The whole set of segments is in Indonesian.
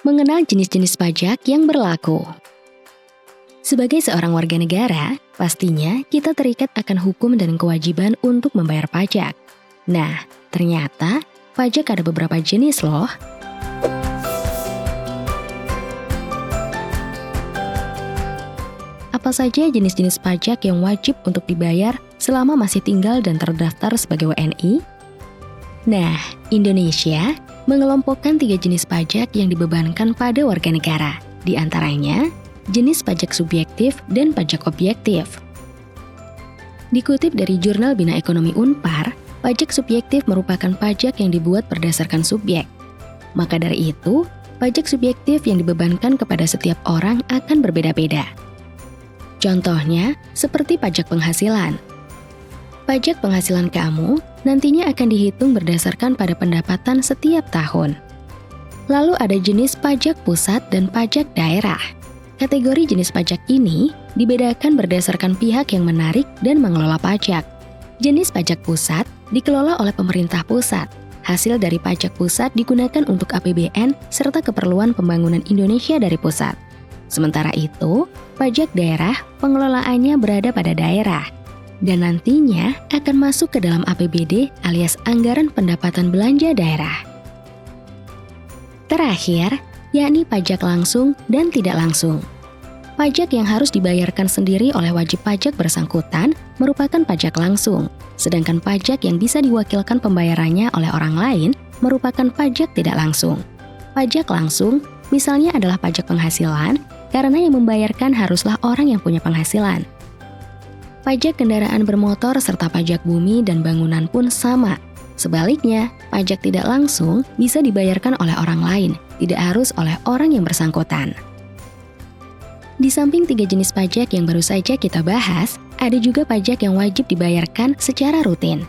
Mengenal jenis-jenis pajak yang berlaku. Sebagai seorang warga negara, pastinya kita terikat akan hukum dan kewajiban untuk membayar pajak. Nah, ternyata pajak ada beberapa jenis loh. Apa saja jenis-jenis pajak yang wajib untuk dibayar selama masih tinggal dan terdaftar sebagai WNI? Nah, Indonesia mengelompokkan 3 jenis pajak yang dibebankan pada warga negara. Di antaranya, jenis pajak subjektif dan pajak objektif. Dikutip dari Jurnal Bina Ekonomi Unpar, pajak subjektif merupakan pajak yang dibuat berdasarkan subjek. Maka dari itu, pajak subjektif yang dibebankan kepada setiap orang akan berbeda-beda. Contohnya, seperti pajak penghasilan. Pajak penghasilan kamu nantinya akan dihitung berdasarkan pada pendapatan setiap tahun. Lalu ada jenis pajak pusat dan pajak daerah. Kategori jenis pajak ini dibedakan berdasarkan pihak yang menarik dan mengelola pajak. Jenis pajak pusat dikelola oleh pemerintah pusat. Hasil dari pajak pusat digunakan untuk APBN serta keperluan pembangunan Indonesia dari pusat. Sementara itu, pajak daerah pengelolaannya berada pada daerah dan nantinya akan masuk ke dalam APBD alias anggaran pendapatan belanja daerah. Terakhir, yakni pajak langsung dan tidak langsung. Pajak yang harus dibayarkan sendiri oleh wajib pajak bersangkutan merupakan pajak langsung, sedangkan pajak yang bisa diwakilkan pembayarannya oleh orang lain merupakan pajak tidak langsung. Pajak langsung misalnya adalah pajak penghasilan, karena yang membayarkan haruslah orang yang punya penghasilan. Pajak kendaraan bermotor serta pajak bumi dan bangunan pun sama. Sebaliknya, pajak tidak langsung bisa dibayarkan oleh orang lain, tidak harus oleh orang yang bersangkutan. Di samping 3 jenis pajak yang baru saja kita bahas, ada juga pajak yang wajib dibayarkan secara rutin.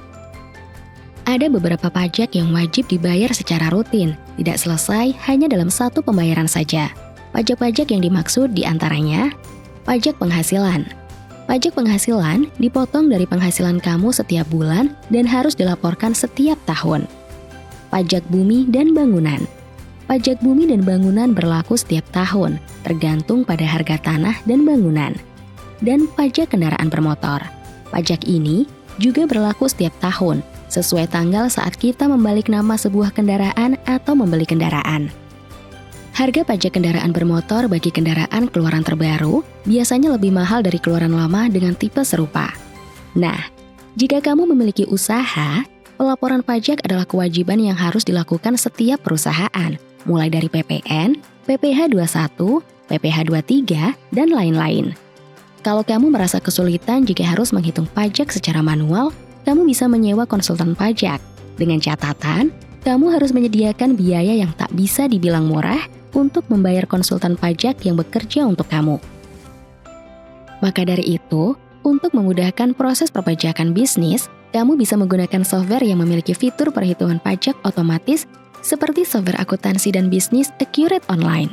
Ada beberapa pajak yang wajib dibayar secara rutin, tidak selesai hanya dalam satu pembayaran saja. Pajak-pajak yang dimaksud diantaranya, pajak penghasilan. Pajak penghasilan dipotong dari penghasilan kamu setiap bulan dan harus dilaporkan setiap tahun. Pajak bumi dan bangunan. Pajak bumi dan bangunan berlaku setiap tahun, tergantung pada harga tanah dan bangunan. Dan pajak kendaraan bermotor. Pajak ini juga berlaku setiap tahun, sesuai tanggal saat kita membalik nama sebuah kendaraan atau membeli kendaraan. Harga pajak kendaraan bermotor bagi kendaraan keluaran terbaru biasanya lebih mahal dari keluaran lama dengan tipe serupa. Nah, jika kamu memiliki usaha, pelaporan pajak adalah kewajiban yang harus dilakukan setiap perusahaan, mulai dari PPN, PPh 21, PPh 23, dan lain-lain. Kalau kamu merasa kesulitan jika harus menghitung pajak secara manual, kamu bisa menyewa konsultan pajak. Dengan catatan, kamu harus menyediakan biaya yang tak bisa dibilang murah untuk membayar konsultan pajak yang bekerja untuk kamu. Maka dari itu, untuk memudahkan proses perpajakan bisnis, kamu bisa menggunakan software yang memiliki fitur perhitungan pajak otomatis seperti software akuntansi dan bisnis Accurate Online.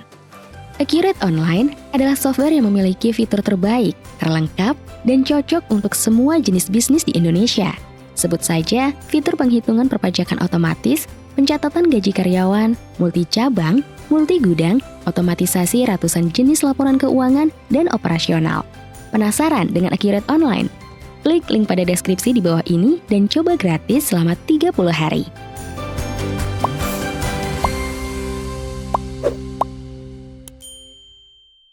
Accurate Online adalah software yang memiliki fitur terbaik, terlengkap, dan cocok untuk semua jenis bisnis di Indonesia. Sebut saja fitur penghitungan perpajakan otomatis, pencatatan gaji karyawan, multi-cabang, multi-gudang, otomatisasi ratusan jenis laporan keuangan, dan operasional. Penasaran dengan Accurate Online? Klik link pada deskripsi di bawah ini dan coba gratis selama 30 hari.